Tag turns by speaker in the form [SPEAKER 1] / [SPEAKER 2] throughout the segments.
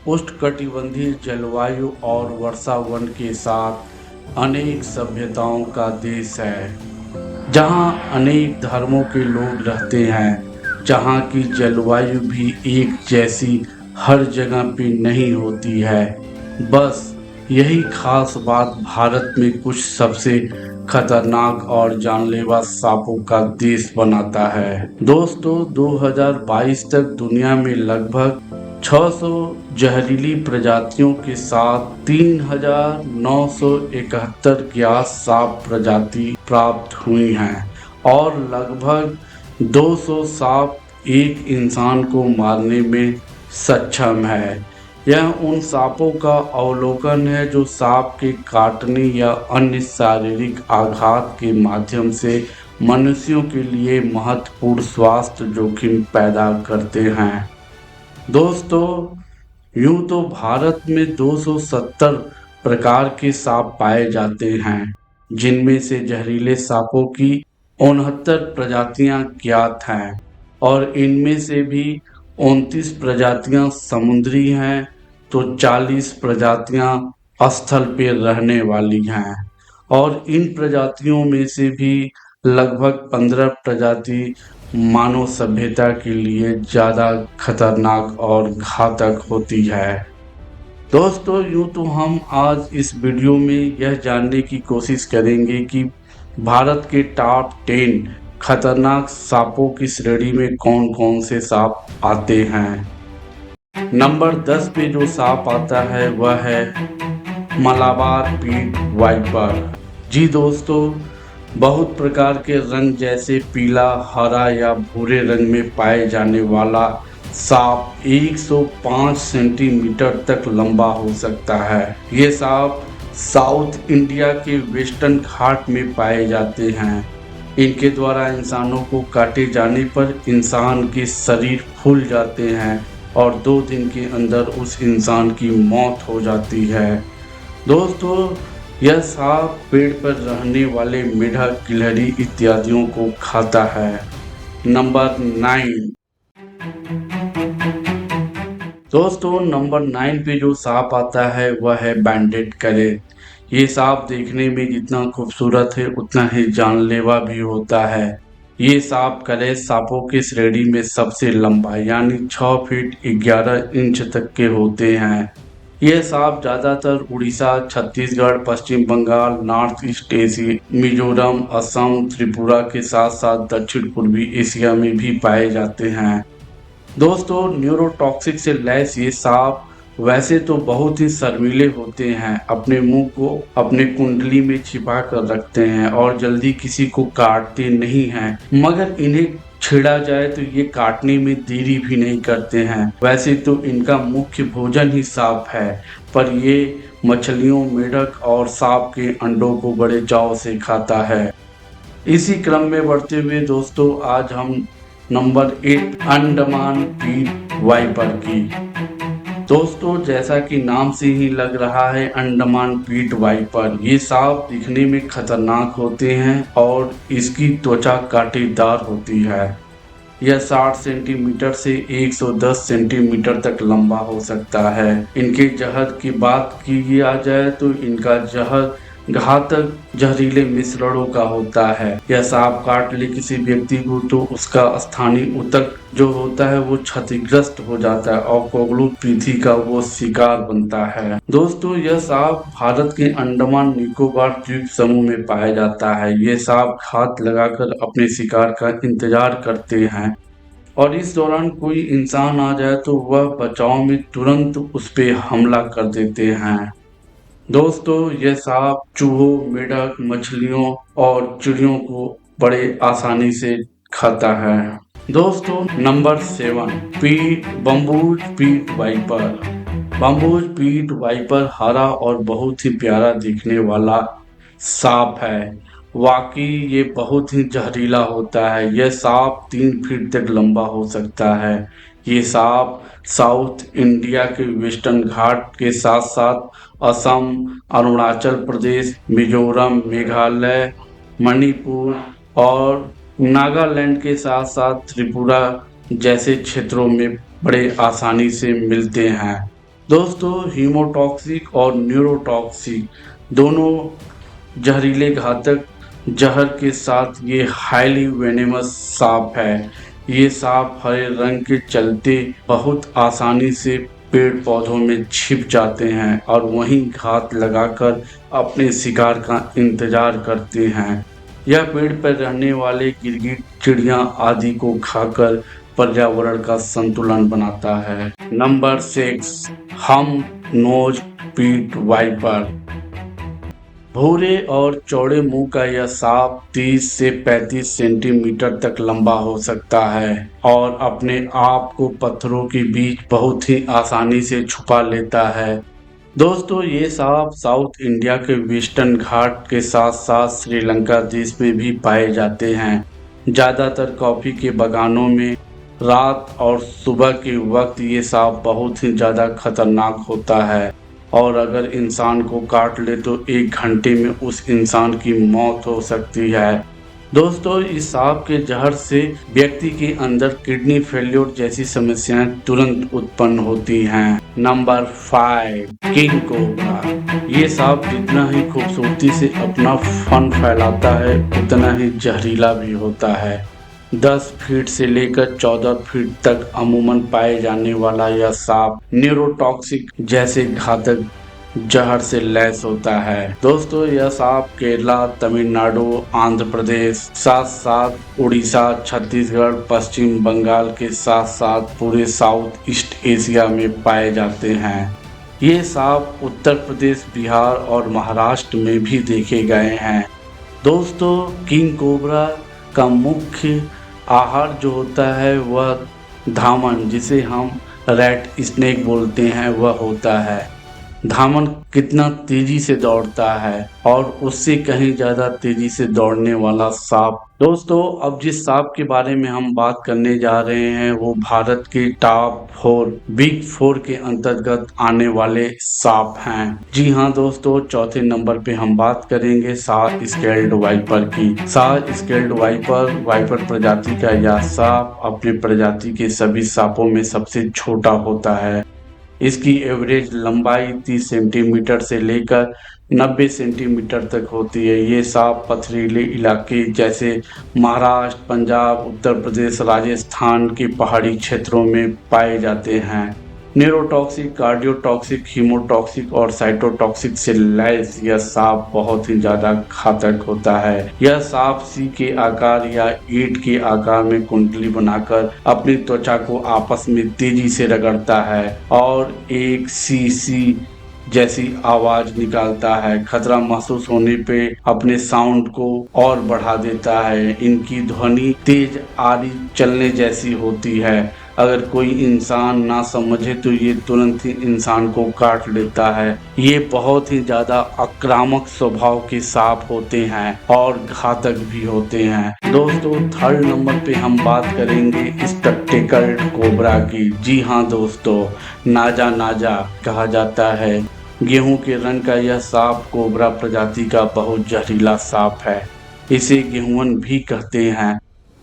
[SPEAKER 1] उष्णकटिबंधीय जलवायु और वर्षावन के साथ अनेक सभ्यताओं का देश है, जहां अनेक धर्मों के लोग रहते हैं। जहां की जलवायु भी एक जैसी हर जगह पे नहीं होती है। बस यही खास बात भारत में कुछ सबसे खतरनाक और जानलेवा सांपों का देश बनाता है। दोस्तों, 2022 तक दुनिया में लगभग 600 जहरीली प्रजातियों के साथ 3,971 ज्ञात सांप प्रजाति प्राप्त हुई हैं और लगभग 200 सांप एक इंसान को मारने में सक्षम है। यह उन सांपों का अवलोकन है जो सांप के काटने या अन्य शारीरिक आघात के माध्यम से मनुष्यों के लिए महत्वपूर्ण स्वास्थ्य जोखिम पैदा करते हैं। दोस्तों, यूं तो भारत में 270 प्रकार के सांप पाए जाते हैं, जिनमें से जहरीले सांपों की 69 प्रजातियां ज्ञात हैं और इनमें से भी 29 प्रजातियां समुद्री हैं, तो 40 प्रजातियां स्थल पे रहने वाली हैं और इन प्रजातियों में से भी लगभग 15 प्रजाति मानव सभ्यता के लिए ज़्यादा खतरनाक और घातक होती है। दोस्तों, यूँ तो हम आज इस वीडियो में यह जानने की कोशिश करेंगे कि भारत के टॉप 10 खतरनाक सांपों की श्रेणी में कौन कौन से सांप आते हैं। नंबर 10 पे जो सांप आता है वह है मलाबार पीट वाइपर। जी दोस्तों, बहुत प्रकार के रंग जैसे पीला, हरा या भूरे रंग में पाए जाने वाला सांप 105 सेंटीमीटर तक लंबा हो सकता है। ये सांप साउथ इंडिया के वेस्टर्न घाट में पाए जाते हैं। इनके द्वारा इंसानों को काटे जाने पर इंसान के शरीर फूल जाते हैं और 2 दिन के अंदर उस इंसान की मौत हो जाती है। दोस्तों, यह सांप पेड़ पर रहने वाले मेढक, गिलहरी इत्यादियों को खाता है। नंबर 9। दोस्तों, नंबर 9 पे जो सांप आता है वह है बैंडेड करेट। ये सांप देखने में जितना खूबसूरत है उतना ही जानलेवा भी होता है। ये सांप करेट सांपों की श्रेणी में सबसे लंबा यानी 6 फीट 11 इंच तक के होते हैं। ये सांप ज़्यादातर Orissa, Chhattisgarh, Paschim Bengal, north east Asia, Mizoram, Assam, Tripura के साथ साथ दक्षिण पूर्वी एशिया में भी पाए जाते हैं। दोस्तों, न्यूरोटॉक्सिक से लैस ये सांप वैसे तो बहुत ही शर्मीले होते हैं, अपने मुंह को अपने कुंडली में छिपा कर रखते हैं और जल्दी किसी को काटते नहीं हैं, मगर इन्हें छेड़ा जाए तो ये काटने में देरी भी नहीं करते हैं। वैसे तो इनका मुख्य भोजन ही सांप है, पर ये मछलियों, मेढक और सांप के अंडों को बड़े चाव से खाता है। इसी क्रम में बढ़ते हुए दोस्तों, आज हम नंबर 8 अंडमान पीट वाइपर की। दोस्तों, जैसा कि नाम से ही लग रहा है, अंडमान पीट वाइपर ये सांप दिखने में खतरनाक होते हैं और इसकी त्वचा कांटेदार होती है। यह 60 सेंटीमीटर से 110 सेंटीमीटर तक लंबा हो सकता है। इनके जहर की बात की जाए तो इनका जहर घातक जहरीले मिश्रणों का होता है। यह सांप काट ले किसी व्यक्ति को तो उसका स्थानीय ऊतक जो होता है वो क्षतिग्रस्त हो जाता है और कोगलू पृथ्वी का वो शिकार बनता है। दोस्तों, यह सांप भारत के अंडमान निकोबार द्वीप समूह में पाया जाता है। ये सांप घात लगाकर अपने शिकार का इंतजार करते हैं और इस दौरान कोई इंसान आ जाए तो वह बचाव में तुरंत उस पर हमला कर देते हैं। दोस्तों, यह सांप चूहों, मेढक, मछलियों और चिड़ियों को बड़े आसानी से खाता है। दोस्तों, नंबर 7 बम्बूज पीट वाइपर। बम्बूज पीट वाइपर हरा और बहुत ही प्यारा दिखने वाला सांप है। वाकई ये बहुत ही जहरीला होता है। यह सांप 3 फीट तक लंबा हो सकता है। ये सांप साउथ इंडिया के वेस्टर्न घाट के साथ साथ असम, अरुणाचल प्रदेश, मिजोरम, मेघालय, मणिपुर और नागालैंड के साथ साथ त्रिपुरा जैसे क्षेत्रों में बड़े आसानी से मिलते हैं। दोस्तों हीमोटॉक्सिक और न्यूरोटॉक्सिक दोनों जहरीले घातक जहर के साथ ये हाईली वेनेमस सांप है। ये सांप हरे रंग के चलते बहुत आसानी से पेड़ पौधों में छिप जाते हैं और वहीं घात लगाकर अपने शिकार का इंतजार करते हैं। यह पेड़ पर रहने वाले गिरगिट, चिड़िया आदि को खाकर पर्यावरण का संतुलन बनाता है। नंबर 6, हम नोज पीट वाइपर। भूरे और चौड़े मुंह का यह सांप 30 से 35 सेंटीमीटर तक लंबा हो सकता है और अपने आप को पत्थरों के बीच बहुत ही आसानी से छुपा लेता है। दोस्तों ये सांप साउथ इंडिया के वेस्टर्न घाट के साथ साथ श्रीलंका देश में भी पाए जाते हैं। ज़्यादातर कॉफ़ी के बागानों में रात और सुबह के वक्त ये सांप बहुत ही ज़्यादा खतरनाक होता है और अगर इंसान को काट ले तो 1 घंटे में उस इंसान की मौत हो सकती है। दोस्तों इस सांप के जहर से व्यक्ति के अंदर किडनी फेल्योर जैसी समस्याएं तुरंत उत्पन्न होती हैं। Number 5, king cobra. ये सांप जितना ही खूबसूरती से अपना फन फैलाता है उतना ही जहरीला भी होता है। 10 फीट से लेकर 14 फीट तक अमूमन पाए जाने वाला यह सांप न्यूरोटॉक्सिक जैसे घातक जहर से लैस होता है। दोस्तों यह सांप केरला, तमिलनाडु, आंध्र प्रदेश, साथ साथ उड़ीसा, छत्तीसगढ़, पश्चिम बंगाल के साथ साथ पूरे साउथ ईस्ट एशिया में पाए जाते हैं। ये सांप उत्तर प्रदेश, बिहार और महाराष्ट्र में भी देखे गए हैं। दोस्तों किंग कोबरा का मुख्य आहार जो होता है वह धामन, जिसे हम रैट स्नेक बोलते हैं, वह होता है। धामन कितना तेजी से दौड़ता है और उससे कहीं ज़्यादा तेजी से दौड़ने वाला सांप। दोस्तों अब जिस सांप के बारे में हम बात करने जा रहे हैं वो भारत के टॉप 4 बिग 4 के अंतर्गत आने वाले सांप हैं। जी हाँ दोस्तों, चौथे नंबर पे हम बात करेंगे सार स्केल्ड वाइपर की। सार स्केल्ड वाइपर प्रजाति का यह सांप अपने प्रजाति के सभी सांपों में सबसे छोटा होता है। इसकी एवरेज लंबाई 30 सेंटीमीटर से लेकर 90 सेंटीमीटर तक होती है। ये सांप पथरीले इलाके जैसे महाराष्ट्र, पंजाब, उत्तर प्रदेश, राजस्थान के पहाड़ी क्षेत्रों में पाए जाते हैं। न्यूरोटॉक्सिक, कार्डियोटॉक्सिक, हीमोटॉक्सिक और साइटोटॉक्सिक से लैस यह सांप बहुत ही ज़्यादा घातक होता है। यह सांप सी के आकार या ईंट के आकार में कुंडली बनाकर अपनी त्वचा को आपस में तेजी से रगड़ता है और एक सी जैसी आवाज निकालता है। खतरा महसूस होने पे अपने साउंड को और बढ़ा देता है। इनकी ध्वनि तेज आरी चलने जैसी होती है। अगर कोई इंसान ना समझे तो ये तुरंत ही इंसान को काट लेता है। ये बहुत ही ज़्यादा आक्रामक स्वभाव के सांप होते हैं और घातक भी होते हैं। दोस्तों थर्ड नंबर पे हम बात करेंगे स्पेक्टेकल्ड कोबरा की। जी हाँ दोस्तों, नाजा कहा जाता है। गेहूं के रंग का यह सांप कोबरा प्रजाति का बहुत जहरीला सांप है। इसे गेहूंवन भी कहते हैं।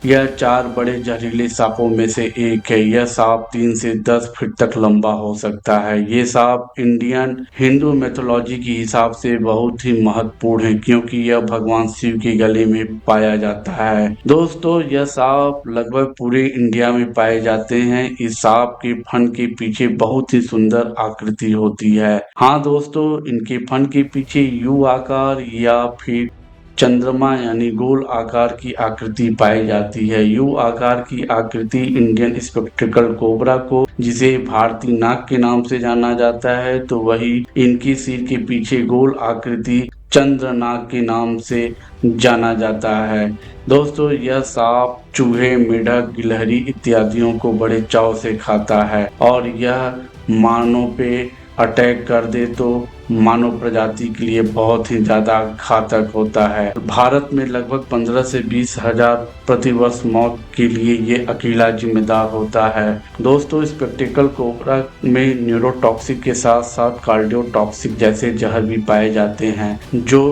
[SPEAKER 1] यह 4 बड़े जहरीले सांपों में से एक है। यह सांप 3 से 10 फीट तक लंबा हो सकता है। ये सांप इंडियन हिंदू मैथोलॉजी के हिसाब से बहुत ही महत्वपूर्ण है क्योंकि यह भगवान शिव के गले में पाया जाता है। दोस्तों यह सांप लगभग पूरे इंडिया में पाए जाते हैं। इस सांप के फन के पीछे बहुत ही सुंदर आकृति होती है। हाँ दोस्तों, इनके फन के पीछे यू आकार या फिर चंद्रमा यानी गोल आकार की आकृति पाई जाती है। यू आकार की आकृति इंडियन स्पेक्ट्रिकल कोबरा को, जिसे भारतीय नाग के नाम से जाना जाता है, तो वही इनकी सिर के पीछे गोल आकृति चंद्रनाग के नाम से जाना जाता है। दोस्तों यह सांप चूहे, मेढक, गिलहरी इत्यादियों को बड़े चाव से खाता है और यह मानव पे अटैक कर दे तो मानव प्रजाति के लिए बहुत ही ज़्यादा घातक होता है। भारत में लगभग 15 से 20 हजार प्रतिवर्ष मौत के लिए ये अकेला जिम्मेदार होता है। दोस्तों स्पेक्टिकल कोबरा में न्यूरोटॉक्सिक के साथ साथ कार्डियोटॉक्सिक जैसे जहर भी पाए जाते हैं जो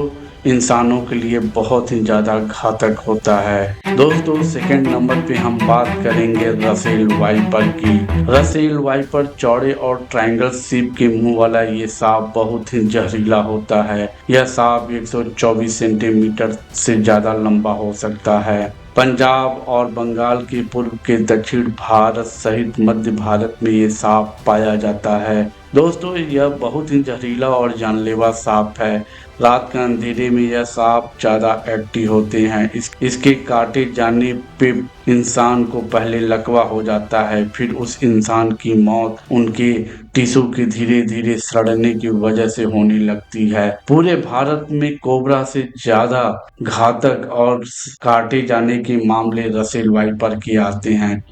[SPEAKER 1] इंसानों के लिए बहुत ही ज़्यादा घातक होता है। दोस्तों सेकंड नंबर पे हम बात करेंगे रसेल वाइपर की। रसेल वाइपर चौड़े और ट्रायंगल शेप के मुंह वाला ये सांप बहुत ही जहरीला होता है। यह सांप 124 सेंटीमीटर से ज़्यादा लंबा हो सकता है। पंजाब और बंगाल के पूर्व के दक्षिण भारत सहित मध्य भारत में ये सांप पाया जाता है। दोस्तों यह बहुत ही जहरीला और जानलेवा सांप है। रात के अंधेरे में यह सांप ज़्यादा एक्टिव होते हैं। इसके काटे जाने पे इंसान को पहले लकवा हो जाता है, फिर उस इंसान की मौत उनके टिश्यू के धीरे धीरे सड़ने की वजह से होने लगती है। पूरे भारत में कोबरा से ज़्यादा घातक और काटे जाने के मामले रसेल वाइपर के आते हैं।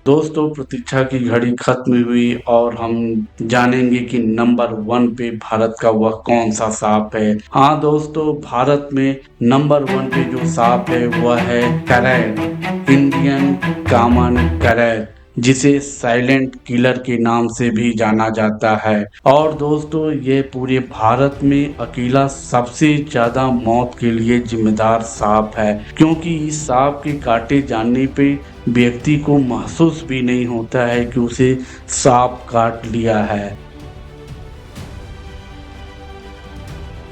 [SPEAKER 1] दोस्तों प्रतीक्षा की घड़ी खत्म हुई और हम जानेंगे कि नंबर 1 पे भारत का वह कौन सा सांप है। हाँ दोस्तों, भारत में नंबर 1 पे जो सांप है वह है करैट, इंडियन कॉमन करैट, जिसे साइलेंट किलर के नाम से भी जाना जाता है। और दोस्तों ये पूरे भारत में अकेला सबसे ज्यादा मौत के लिए जिम्मेदार सांप है, क्योंकि इस सांप के काटे जाने पे व्यक्ति को महसूस भी नहीं होता है कि उसे सांप काट लिया है।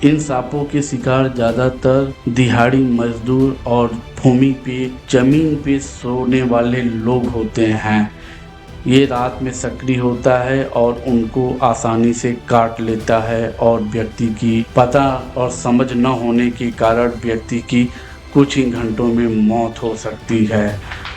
[SPEAKER 1] इन सांपों के शिकार ज्यादातर दिहाड़ी मजदूर और भूमि पे जमीन पे सोने वाले लोग होते हैं। ये रात में सक्रिय होता है और उनको आसानी से काट लेता है और व्यक्ति की पता और समझ न होने के कारण व्यक्ति की कुछ ही घंटों में मौत हो सकती है।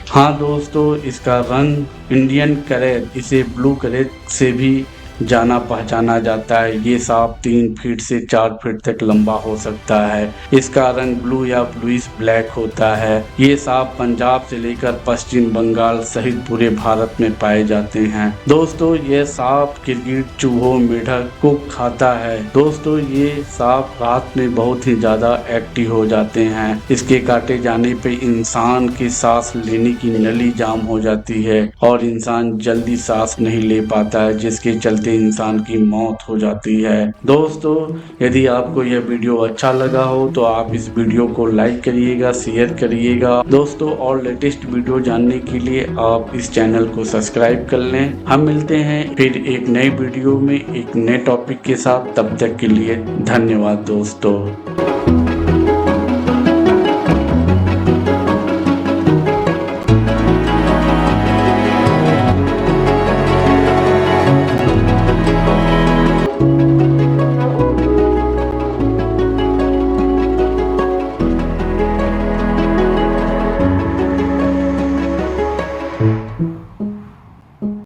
[SPEAKER 1] हाँ दोस्तों, इसका रंग इंडियन करैट, इसे ब्लू करैट से भी जाना पहचाना जाता है। ये सांप 3 फीट से 4 फीट तक लंबा हो सकता है। इसका रंग ब्लू या ब्लूइश ब्लैक होता है। ये सांप पंजाब से लेकर पश्चिम बंगाल सहित पूरे भारत में पाए जाते हैं। दोस्तों ये सांप गिरगिट, चूहों, मेढक को खाता है। दोस्तों ये सांप रात में बहुत ही ज्यादा एक्टिव हो जाते हैं। इसके काटे जाने पे इंसान की सांस लेने की नली जाम हो जाती है और इंसान जल्दी सांस नहीं ले पाता है, जिसके चलते इंसान की मौत हो जाती है। दोस्तों यदि आपको यह वीडियो अच्छा लगा हो तो आप इस वीडियो को लाइक करिएगा, शेयर करिएगा। दोस्तों और लेटेस्ट वीडियो जानने के लिए आप इस चैनल को सब्सक्राइब कर लें। हम मिलते हैं फिर एक नए वीडियो में एक नए टॉपिक के साथ। तब तक के लिए धन्यवाद दोस्तों।